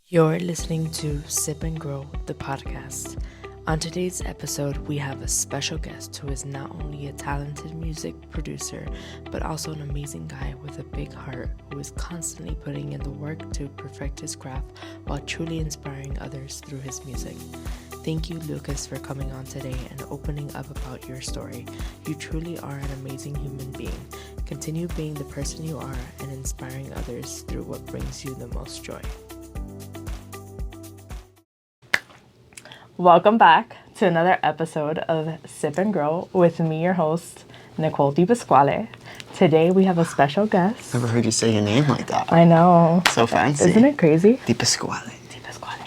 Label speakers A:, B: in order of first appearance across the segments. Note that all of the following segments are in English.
A: You're listening to Sip and Grow, the podcast. On today's episode, we have a special guest who is not only a talented music producer, but also an amazing guy with a big heart who is constantly putting in the work to perfect his craft while truly inspiring others through his music. Thank you, Lucas, for coming on today and opening up about your story. You truly are an amazing human being. Continue being the person you are and inspiring others through what brings you the most joy. Welcome back to another episode of Sip and Grow with me, your host, Nicole Di Pasquale. Today we have a special guest.
B: Never heard you say your name like that.
A: I know.
B: So fancy.
A: Isn't it crazy?
B: Di Pasquale.
A: Di Pasquale.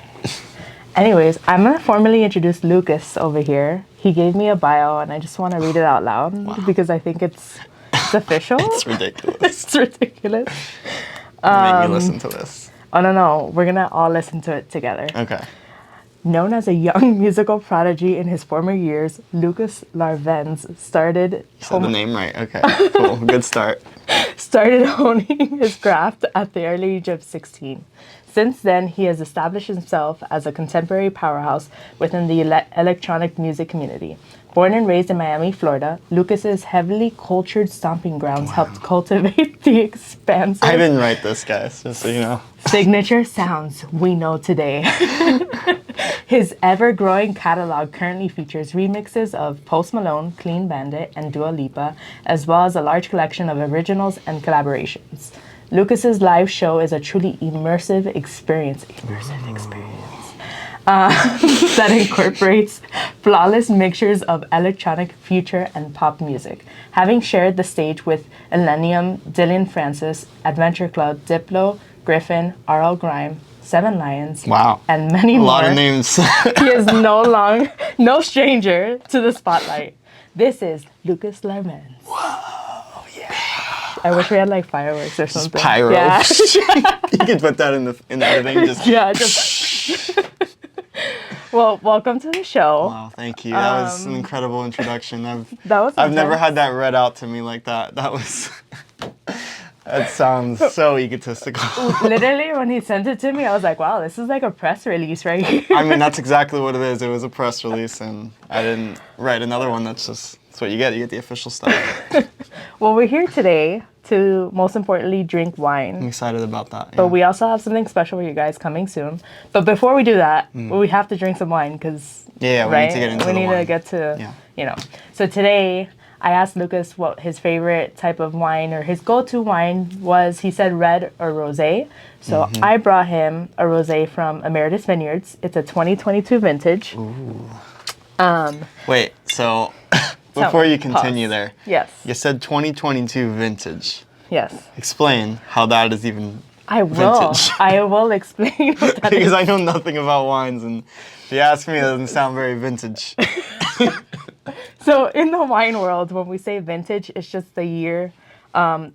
A: Anyways, I'm going to formally introduce Lucas over here. He gave me a bio and I just want to read it out loud because I think it's official.
B: It's ridiculous.
A: It's ridiculous.
B: Make me listen to this.
A: Oh, no. We're going to all listen to it together.
B: Okay.
A: Known as a young musical prodigy in his former years, Lucas Larvenz started...
B: Said the name right. Okay, cool. Good start.
A: Started honing his craft at the early age of 16. Since then, he has established himself as a contemporary powerhouse within the electronic music community. Born and raised in Miami, Florida, Lucas's heavily cultured stomping grounds helped cultivate the expansive...
B: I didn't write this, guys, just so you know.
A: Signature sounds we know today. His ever-growing catalog currently features remixes of Post Malone, Clean Bandit, and Dua Lipa, as well as a large collection of originals and collaborations. Lucas's live show is a truly immersive experience. That incorporates flawless mixtures of electronic, future, and pop music. Having shared the stage with Illenium, Dylan Francis, Adventure Club, Diplo, Griffin, R.L. Grime, Seven Lions,
B: wow,
A: and many more.
B: A lot of names.
A: He is no stranger to the spotlight. This is Lucas Larvenz.
B: Whoa, yeah.
A: I wish we had like fireworks or something.
B: Just pyro.
A: Yeah.
B: You could put that in editing. Just
A: Well, welcome to the show.
B: Wow, thank you. That was an incredible introduction.
A: I've
B: never had that read out to me like that. That was. That sounds so egotistical.
A: Literally, when he sent it to me, I was like, wow, this is like a press release right here.
B: I mean, that's exactly what it is. It was a press release, and I didn't write another one. That's what you get. You get the official stuff.
A: Well, we're here today to, most importantly, drink wine.
B: I'm excited about that. Yeah.
A: But we also have something special for you guys coming soon. But before we do that, we have to drink some wine because,
B: we need to get into the wine.
A: We need to get to, So today... I asked Lucas what his favorite type of wine or his go-to wine was. He said red or rosé. So I brought him a rosé from Emeritus Vineyards. It's a 2022 vintage.
B: Ooh. Wait, so before you continue there.
A: Yes.
B: You said 2022 vintage.
A: Yes.
B: Explain how that is even
A: vintage. I will explain what that
B: because
A: is.
B: I know nothing about wines, and if you ask me, it doesn't sound very vintage.
A: So in the wine world, when we say vintage, it's just the year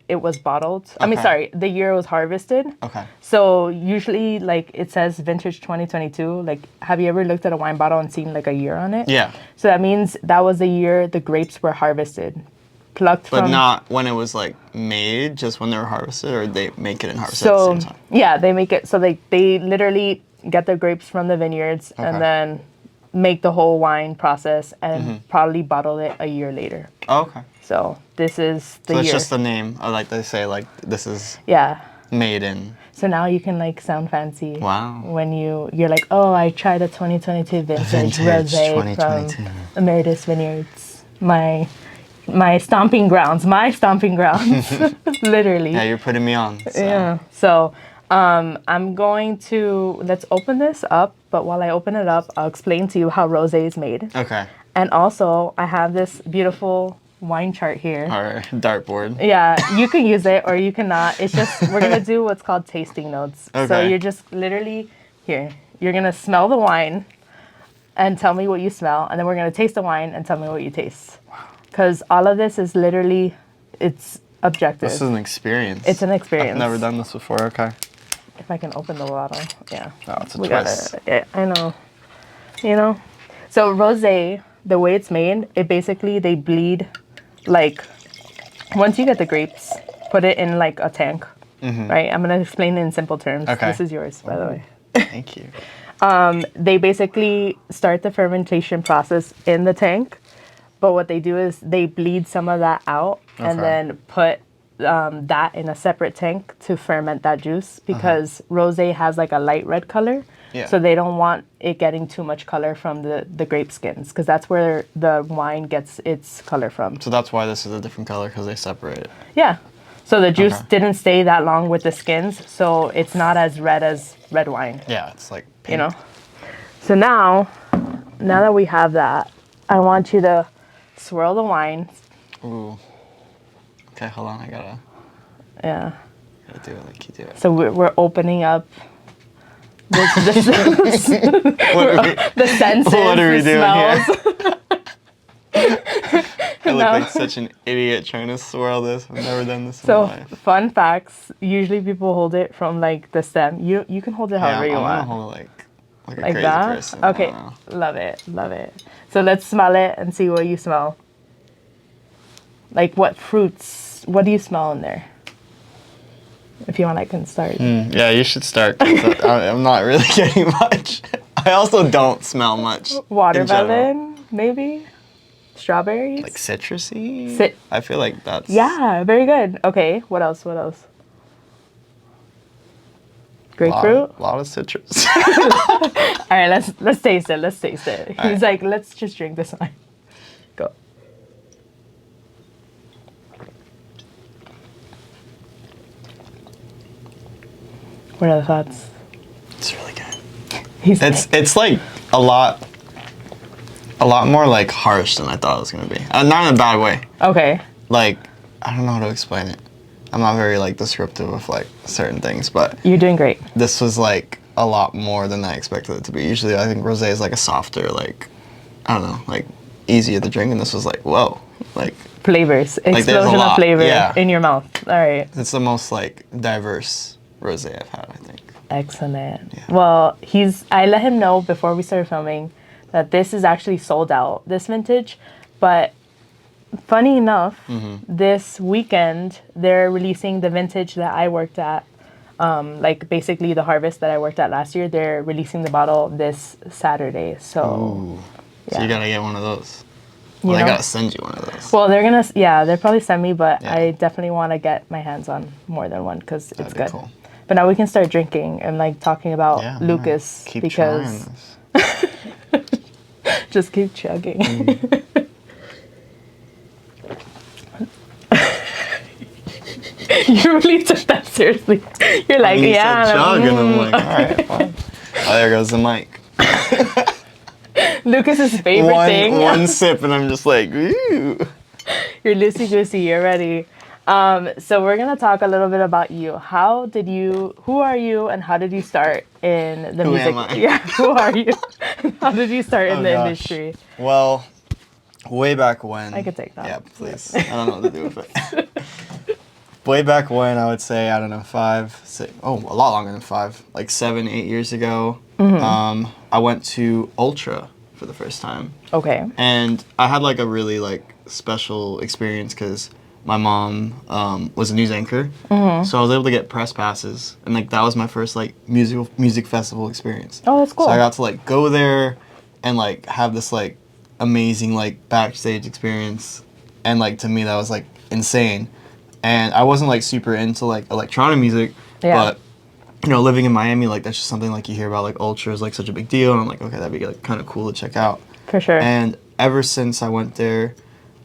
A: it was bottled.
B: Okay.
A: The year it was harvested.
B: Okay.
A: So usually, like, it says vintage 2022. Like, have you ever looked at a wine bottle and seen, like, a year on it?
B: Yeah.
A: So that means that was the year the grapes were harvested. But
B: not when it was, like, made, just when they were harvested, or they make it and harvest it at the same time?
A: Yeah, they make it. So they literally get the grapes from the vineyards and then make the whole wine process and probably bottle it a year later.
B: Oh, okay.
A: So this is the year.
B: So it's just the name, or like they say, like, this is made in.
A: So now you can, like, sound fancy.
B: Wow.
A: When you're like, oh, I tried a 2022 vintage rosé from Emeritus Vineyards. My stomping grounds. Literally.
B: Yeah, you're putting me on. So.
A: Yeah. So I'm going to, let's open this up. But while I open it up, I'll explain to you how rosé is made.
B: Okay.
A: And also, I have this beautiful wine chart here.
B: Or dartboard.
A: Yeah, you can use it or you cannot. It's just, we're going to do what's called tasting notes.
B: Okay.
A: So you're just literally, here, you're going to smell the wine and tell me what you smell. And then we're going to taste the wine and tell me what you taste. Because all of this is literally, it's objective.
B: This is an experience.
A: It's an experience.
B: I've never done this before, okay.
A: If I can open the bottle, yeah.
B: Oh, it's a twist.
A: Yeah, I know. You know? So rosé, the way it's made, it basically, they bleed, like, once you get the grapes, put it in, like, a tank, right? I'm going to explain it in simple terms.
B: Okay.
A: This is yours, by the way.
B: Thank you.
A: They basically start the fermentation process in the tank, but what they do is they bleed some of that out and then put that in a separate tank to ferment that juice because rosé has like a light red color.
B: Yeah.
A: So they don't want it getting too much color from the grape skins because that's where the wine gets its color from.
B: So that's why this is a different color because they separate it.
A: Yeah. So the juice didn't stay that long with the skins, so it's not as red wine.
B: Yeah, it's like pink.
A: You know? So now that we have that, I want you to swirl the wine.
B: Ooh. Okay, hold on. I gotta do it like you do it.
A: So we're opening up the senses,
B: What are we
A: the
B: doing
A: smells.
B: I look like such an idiot trying to swirl this. I've never done this in my life.
A: Fun facts. Usually people hold it from like the stem. You can hold it however you want.
B: I'm gonna hold it like a crazy
A: that?
B: person.
A: Okay. Love it. So let's smell it and see what you smell. Like what fruits? What do you smell in there? If you want, I can start.
B: Yeah, you should start. 'Cause I'm not really getting much. I also don't smell much.
A: Watermelon, maybe. Strawberries.
B: Like citrusy. I feel like that's.
A: Yeah, very good. Okay, what else? Grapefruit.
B: A lot of citrus.
A: All right, let's taste it.
B: All
A: He's like, let's just drink this wine. Go. What are the thoughts?
B: It's really good.
A: It's
B: like a lot more like harsh than I thought it was gonna be. Not in a bad way.
A: Okay.
B: Like I don't know how to explain it. I'm not very like descriptive of like certain things, but
A: You're doing great.
B: this was like a lot more than I expected it to be. Usually I think rosé is like a softer, like I don't know, like easier to drink, and this was like whoa, like
A: Flavors.
B: there's a
A: Explosion of
B: lot,
A: flavor
B: yeah.
A: in your mouth. All right.
B: it's the most like diverse rosé I've had, I think.
A: Excellent.
B: Yeah.
A: Well, I let him know before we started filming that this is actually sold out, this vintage. But funny enough, this weekend they're releasing the vintage that I worked at. Like basically the harvest that I worked at last year, they're releasing the bottle this Saturday. So,
B: Ooh. So you gotta get one of those.
A: You
B: Well, they
A: know?
B: gotta send you one of those.
A: Well, they'll probably send me, but
B: Yeah.
A: I definitely want to get my hands on more than one because it's
B: That'd be
A: good.
B: cool.
A: But now we can start drinking and like talking about
B: Yeah,
A: Lucas
B: keep
A: because
B: trying this.
A: just keep chugging. You really took that seriously. You're like,
B: You
A: yeah.
B: said chug, and I'm like, all right, fine. Oh, there goes the mic.
A: Lucas's favorite thing.
B: One sip, and I'm just like, ooh.
A: You're loosey goosey. You're ready. So we're gonna talk a little bit about you. Who are you, and how did you start in the
B: Who
A: music?
B: am I?
A: Yeah, who are you? How did you start in the
B: gosh.
A: industry?
B: Well, way back when.
A: I could take that.
B: Yeah, please. I don't know what to do with it. Way back when, I would say, I don't know, 5, 6, a lot longer than 5, like 7, 8 years ago, I went to Ultra for the first time.
A: Okay.
B: And I had like a really like special experience because my mom was a news anchor, so I was able to get press passes, and like that was my first like music festival experience.
A: Oh, that's cool.
B: So I got to like go there and like have this like amazing like backstage experience, and like to me that was like insane. And I wasn't like super into like electronic music, but you know, living in Miami, like that's just something like you hear about, like Ultra is like such a big deal, and I'm like, okay, that'd be like kind of cool to check out.
A: For sure.
B: And ever since I went there,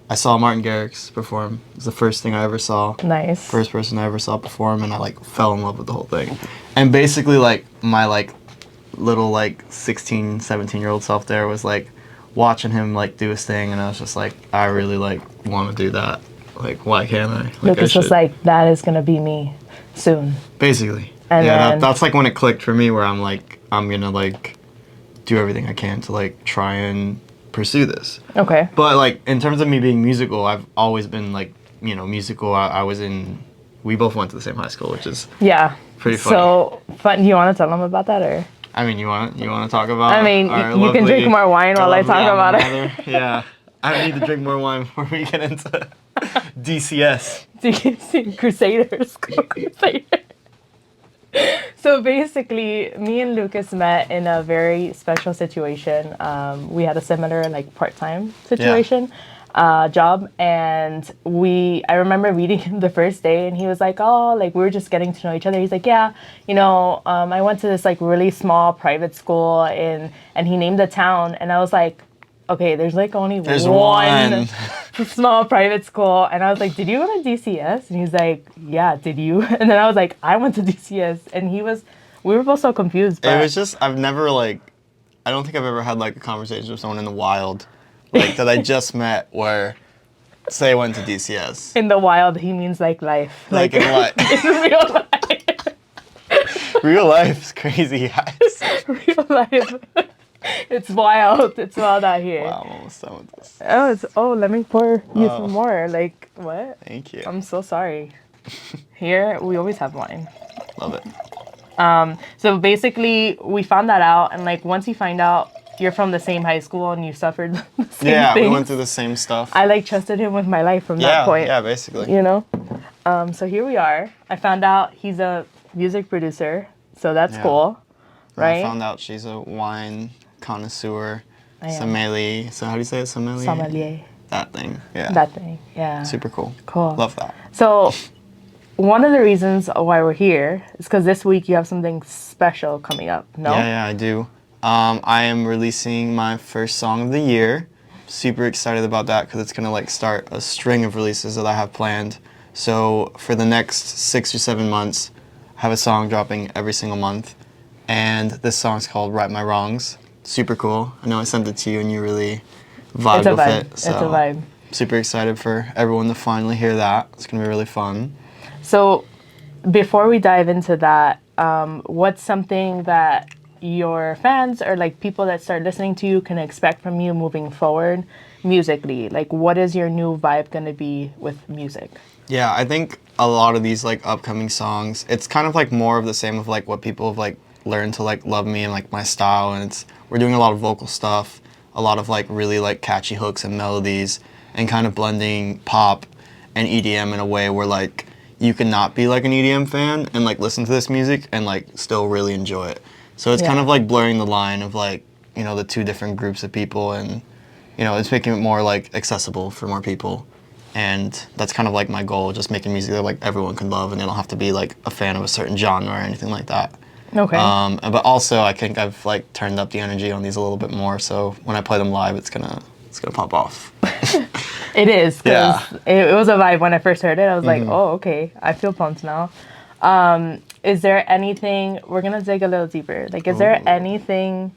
B: I saw Martin Garrix perform. It was the first thing I ever saw.
A: Nice.
B: First person I ever saw perform, and I like fell in love with the whole thing. And basically like my like little like 16, 17-year-old self there was like watching him like do his thing, and I was just like, I really like want to do that. Like, why can't I? Like,
A: Lucas was like, that is gonna be me soon.
B: Basically.
A: And
B: yeah,
A: then,
B: that's like when it clicked for me, where I'm like, I'm gonna like do everything I can to like try and pursue this.
A: Okay.
B: But like in terms of me being musical, I've always been like, you know, musical. We both went to the same high school, which is pretty funny.
A: So fun. You want to tell them about that, or?
B: I mean, you want to talk about?
A: I mean, you can drink more wine while I talk about it.
B: Yeah, I need to drink more wine before we get into DCS.
A: Crusaders. Crusaders. So basically, me and Lucas met in a very special situation. We had a similar like part-time situation, job, and I remember meeting him the first day, and he was like, "Oh, like we were just getting to know each other." He's like, "Yeah, I went to this like really small private school, and he named the town, and I was like." Okay, there's like only one small private school. And I was like, did you go to DCS? And he's like, yeah, did you? And then I was like, I went to DCS. And we were both so confused.
B: It was just, I've never like, I don't think I've ever had like a conversation with someone in the wild, like that I just met where, say I went to DCS.
A: In the wild, he means like life.
B: Like in what?
A: In real life.
B: Real life is crazy, guys.
A: Real life. It's wild. It's wild out here.
B: Wow, I'm almost done with this.
A: Let me pour you some more. Like, what?
B: Thank you.
A: I'm so sorry. Here, we always have wine.
B: Love it.
A: So basically, we found that out. And like, once you find out you're from the same high school and you suffered the same
B: Yeah,
A: things,
B: we went through the same stuff.
A: I like trusted him with my life from that point.
B: Yeah, basically.
A: You know? So here we are. I found out he's a music producer. So that's cool. Right?
B: I found out she's a wine connoisseur,
A: I am.
B: sommelier. So how do you say it? Sommelier?
A: Sommelier.
B: That thing. Yeah.
A: That thing. Yeah.
B: Super cool.
A: Cool.
B: Love that.
A: So one of the reasons why we're here is because this week you have something special coming up, no?
B: Yeah, I do. I am releasing my first song of the year. Super excited about that because it's going to like start a string of releases that I have planned. So for the next 6 or 7 months, I have a song dropping every single month. And this song's called Right My Wrongs. Super cool. I know I sent it to you and you really vibed with it. So
A: it's a vibe.
B: Super excited for everyone to finally hear that. It's going to be really fun.
A: So before we dive into that, what's something that your fans or like people that start listening to you can expect from you moving forward musically? Like, what is your new vibe going to be with music?
B: Yeah, I think a lot of these like upcoming songs, it's kind of like more of the same of like what people have like learned to like love me and like my style, and we're doing a lot of vocal stuff, a lot of like really like catchy hooks and melodies, and kind of blending pop and EDM in a way where like you can not be like an EDM fan and like listen to this music and like still really enjoy it. So it's kind of like blurring the line of like, you know, the two different groups of people, and you know, it's making it more like accessible for more people. And that's kind of like my goal, just making music that like everyone can love and they don't have to be like a fan of a certain genre or anything like that.
A: Okay.
B: But also I think I've like turned up the energy on these a little bit more, so when I play them live, it's gonna pop off.
A: It is.
B: Yeah.
A: It was a vibe when I first heard it. I was like, oh, okay. I feel pumped now. Is there anything, we're gonna dig a little deeper. Like, is there anything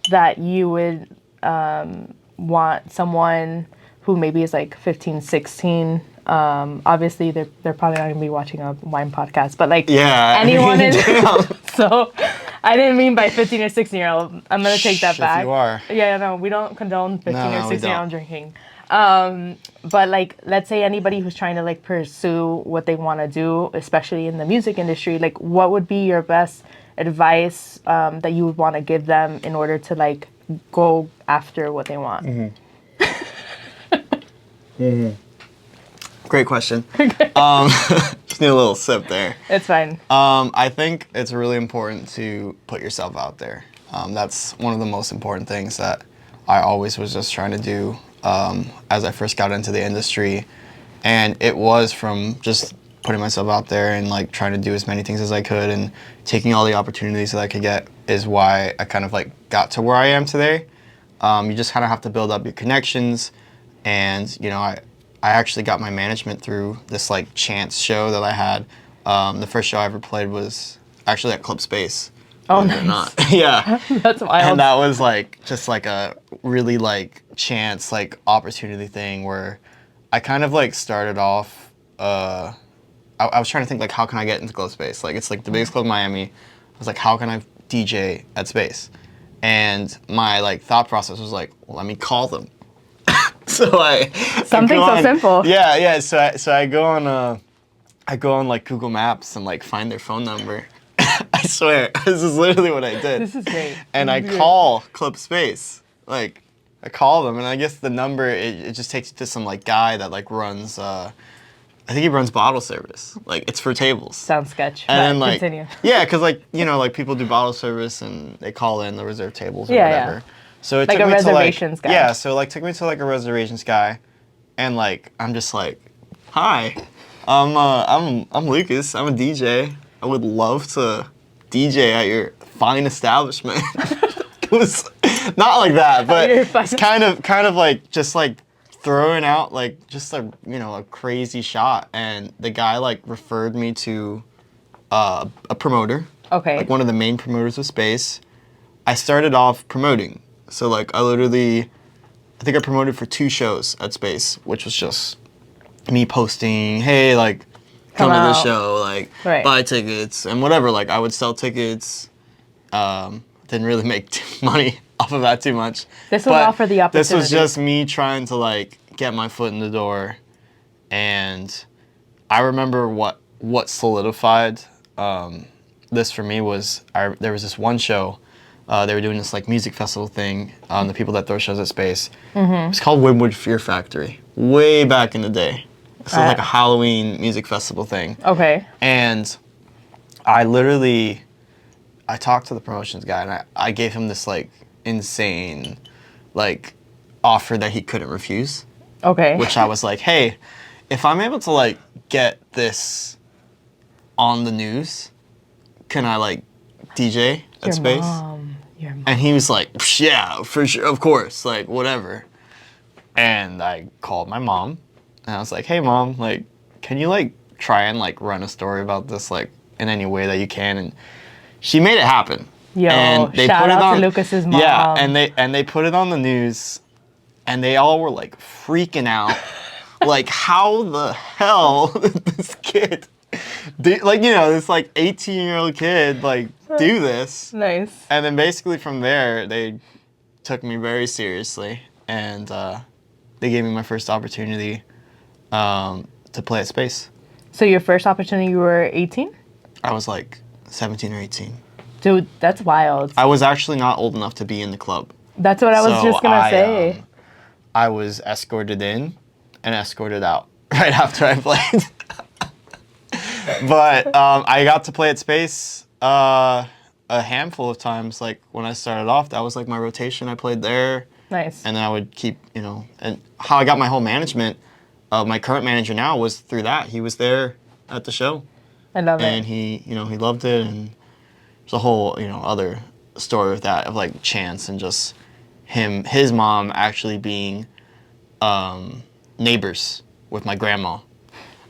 A: that you would want someone who maybe is like 15, 16, obviously they're probably not gonna be watching a wine podcast, but like anyone in so I didn't mean by 15 or 16-year-old. I'm gonna take that back.
B: If you are.
A: Yeah, no, we don't condone 15 or 16-year-old drinking. But like, let's say anybody who's trying to like pursue what they want to do, especially in the music industry, like what would be your best advice that you would want to give them in order to like go after what they want?
B: Great question. Just need a little sip there.
A: It's fine.
B: I think it's really important to put yourself out there. That's one of the most important things that I always was just trying to do as I first got into the industry. And it was from just putting myself out there and like trying to do as many things as I could and taking all the opportunities that I could get is why I kind of like got to where I am today. You just kind of have to build up your connections. And, you know, I actually got my management through this like chance show that I had. The first show I ever played was actually at Club Space.
A: Oh, nice.
B: Yeah.
A: That's wild.
B: And that was like just like a really like chance like opportunity thing where I kind of like started off. I was trying to think like how can I get into Club Space? Like it's like the biggest club in Miami. I was like, how can I DJ at Space? And my like thought process was like, well, let me call them. So
A: something so simple.
B: Yeah. So I go on like Google Maps and like find their phone number. I swear, this is literally what I did.
A: This is great.
B: And I call Club Space. Like I call them, and I guess the number it just takes you to some like guy that like runs I think he runs bottle service. Like, it's for tables.
A: Sounds sketch.
B: And then, like,
A: continue.
B: yeah, because, like, you know, like, people do bottle service and they call in the reserved tables or
A: Yeah,
B: whatever.
A: yeah.
B: So it
A: Like
B: took
A: a
B: me
A: reservations
B: to,
A: guy.
B: Yeah, so, like, took me to, like, a reservations guy. And, like, I'm just like, hi, I'm Lucas. I'm a DJ. I would love to DJ at your fine establishment. It was not like that, but it's kind of like just like throwing out like just a a crazy shot. And the guy like referred me to a promoter.
A: Okay.
B: Like one of the main promoters of Space. I started off promoting, so like I think I promoted for 2 shows at Space, which was just me posting, hey, like, come to the show, like, buy tickets, and whatever. Like, I would sell tickets. Didn't really make money off of that too much.
A: This would offer the opportunity.
B: This was just me trying to, like, get my foot in the door. And I remember what solidified this for me was there was this one show. They were doing this like music festival thing. The people that throw shows at Space. Mm-hmm. It's called Wynwood Fear Factory. Way back in the day. So like a Halloween music festival thing.
A: Okay.
B: And I talked to the promotions guy and I gave him this like insane like offer that he couldn't refuse.
A: Okay.
B: Which I was like, hey, if I'm able to like get this on the news, can I like DJ at Space?
A: Your mom.
B: And he was like, yeah, for sure, of course, like, whatever. And I called my mom, and I was like, hey, Mom, like, can you, like, try and, like, run a story about this, like, in any way that you can? And she made it happen.
A: Yo,
B: and they
A: shout
B: put
A: out
B: it on,
A: to Lucas's mom.
B: Yeah, and they put it on the news, and they all were, like, freaking out. Like, how the hell did this kid... like, this, like, 18-year-old kid, like, do this.
A: Nice.
B: And then basically from there, they took me very seriously. And they gave me my first opportunity to play at Space.
A: So your first opportunity, you were 18?
B: I was, like, 17 or 18.
A: Dude, that's wild.
B: I was actually not old enough to be in the club.
A: That's what I was just going to say.
B: I was escorted in and escorted out right after I played. But I got to play at Space a handful of times. Like when I started off, that was like my rotation. I played there.
A: Nice.
B: And then I would keep, and how I got my whole management, my current manager now was through that. He was there at the show.
A: I love it.
B: And he loved it. And there's a whole, other story with that of like chance and just his mom actually being neighbors with my grandma.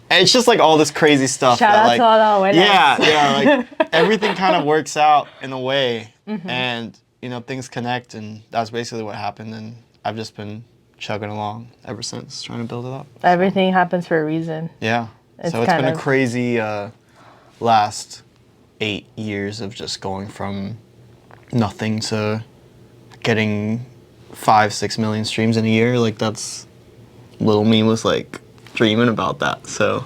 B: And it's just like all this crazy stuff.
A: Shout out to all the abuelas.
B: Yeah, like everything kind of works out in a way, and things connect, and that's basically what happened. And I've just been chugging along ever since, trying to build it up.
A: Everything happens for a reason.
B: Yeah. So it's been a crazy last 8 years of just going from nothing to getting 5-6 million streams in a year. Like that's little me was like dreaming about that, so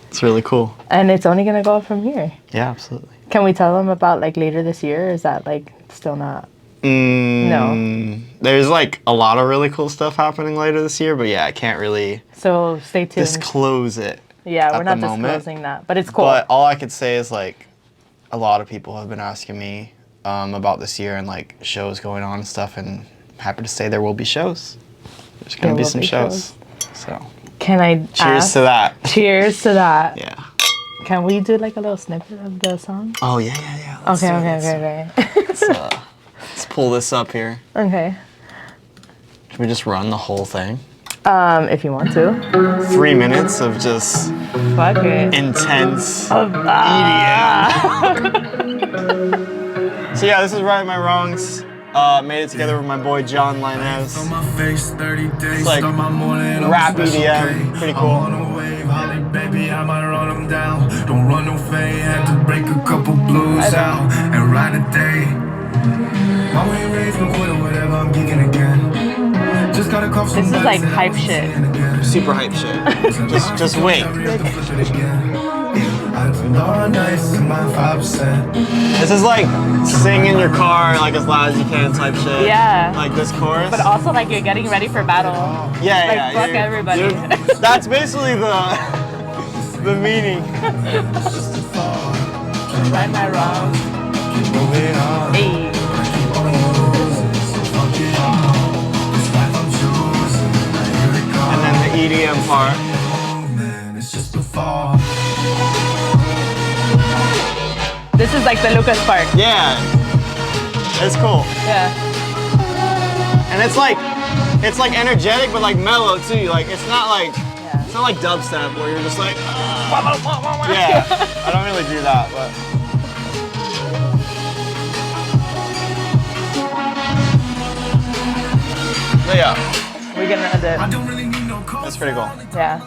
B: it's really cool. And
A: it's only gonna go up from here.
B: Yeah, absolutely.
A: Can we tell them about like later this year, or is that like still not? No.
B: There's like a lot of really cool stuff happening later this year, but yeah, I can't really
A: so stay tuned.
B: Disclose it.
A: Yeah, we're not disclosing that, but it's cool.
B: But all I could say is like a lot of people have been asking me about this year and like shows going on and stuff, and I'm happy to say there will be shows. There's gonna be some shows. So
A: can I
B: cheers to that.
A: Cheers to that.
B: Yeah.
A: Can we do like a little snippet of the song?
B: Oh, yeah.
A: Okay.
B: Let's pull this up here.
A: Okay.
B: Should we just run the whole thing?
A: If you want to.
B: 3 minutes of just
A: fuck it.
B: Intense EDM. So yeah, this is Right My Wrongs. Made it together with my boy John Linez. It's like rap EDM, pretty cool. Baby, I might run them down. Don't run no fade, had to break a couple blues out and ride a day. My way raised no quit or whatever, I'm geeking again. Just gotta cough some.
A: This is like hype shit.
B: Super hype shit. just wait. This is like sing in your car like as loud as you can type shit.
A: Yeah.
B: Like this chorus.
A: But also like you're getting ready for battle.
B: Yeah,
A: like, fuck everybody.
B: That's basically the The meaning.
A: Right my wrong. Hey.
B: And then the EDM part.
A: This is like the Lucas part.
B: Yeah. It's cool.
A: Yeah.
B: And it's like energetic but like mellow too. Like it's not like dubstep where you're just like yeah. I don't really do that, but yeah.
A: We're gonna end it.
B: That's pretty cool.
A: Yeah.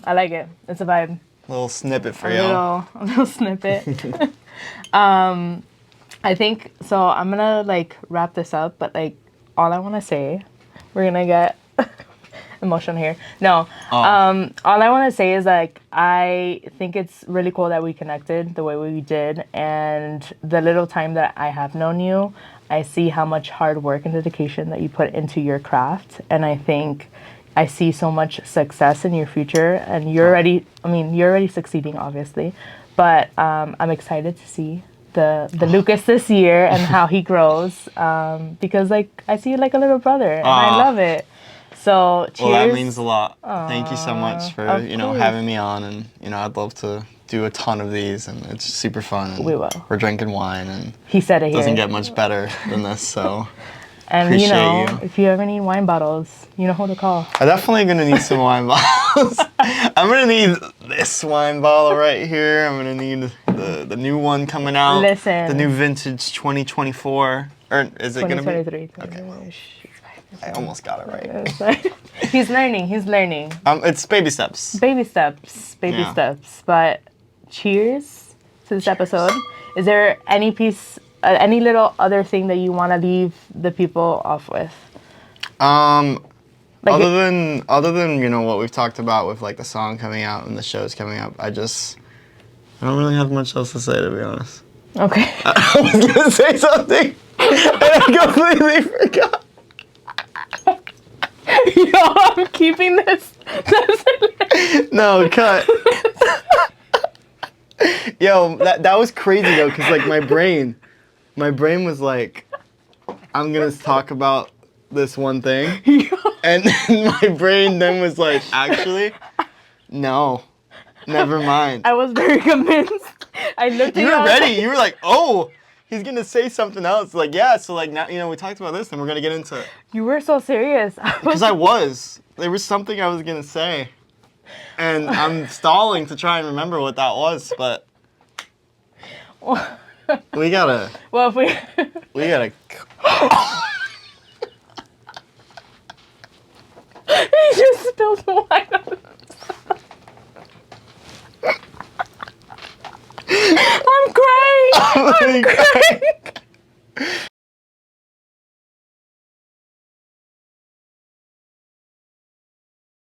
A: I like it. It's a vibe.
B: Little snippet for y'all.
A: A little snippet. I think so. I'm gonna like wrap this up, but like all I want to say, we're gonna get emotional here. No, all I want to say is like I think it's really cool that we connected the way we did, and the little time that I have known you, I see how much hard work and dedication that you put into your craft, and I think I see so much success in your future, and you're already succeeding, obviously, but I'm excited to see the Lucas this year and how he grows, because like I see you like a little brother, and I love it. So cheers.
B: Well, that means a lot. Thank you so much for having me on, and I'd love to do a ton of these, and it's super fun. And
A: we will.
B: We're drinking wine, and
A: he said it
B: doesn't get much better than this, so.
A: And
B: appreciate
A: if you ever need wine bottles, you know who to call.
B: I'm definitely gonna need some wine bottles. I'm gonna need this wine bottle right here. I'm gonna need the new one coming out.
A: Listen.
B: The new vintage 2024, or is it gonna be?
A: 2023.
B: Okay. Well, I almost got it right.
A: He's learning.
B: It's baby steps.
A: Baby steps. But cheers to this episode. Is there any any little other thing that you want to leave the people off with?
B: Other than what we've talked about with like the song coming out and the shows coming up, I don't really have much else to say, to be honest.
A: Okay.
B: I was gonna say something and I completely forgot.
A: Yo, I'm keeping this.
B: No, cut. Yo, that was crazy though, cause like my brain was like, I'm gonna talk about this one thing, and then my brain then was like, actually, no, never mind.
A: I was very convinced. I looked at you.
B: You were ready. You were like, oh, he's gonna say something else. Like, yeah. So like now, we talked about this, and we're gonna get into it.
A: You were so serious.
B: Because there was something I was gonna say, and I'm stalling to try and remember what that was, but. We gotta.
A: Well, we
B: gotta.
A: He just spilled the wine on himself. I'm crying. I'm crying.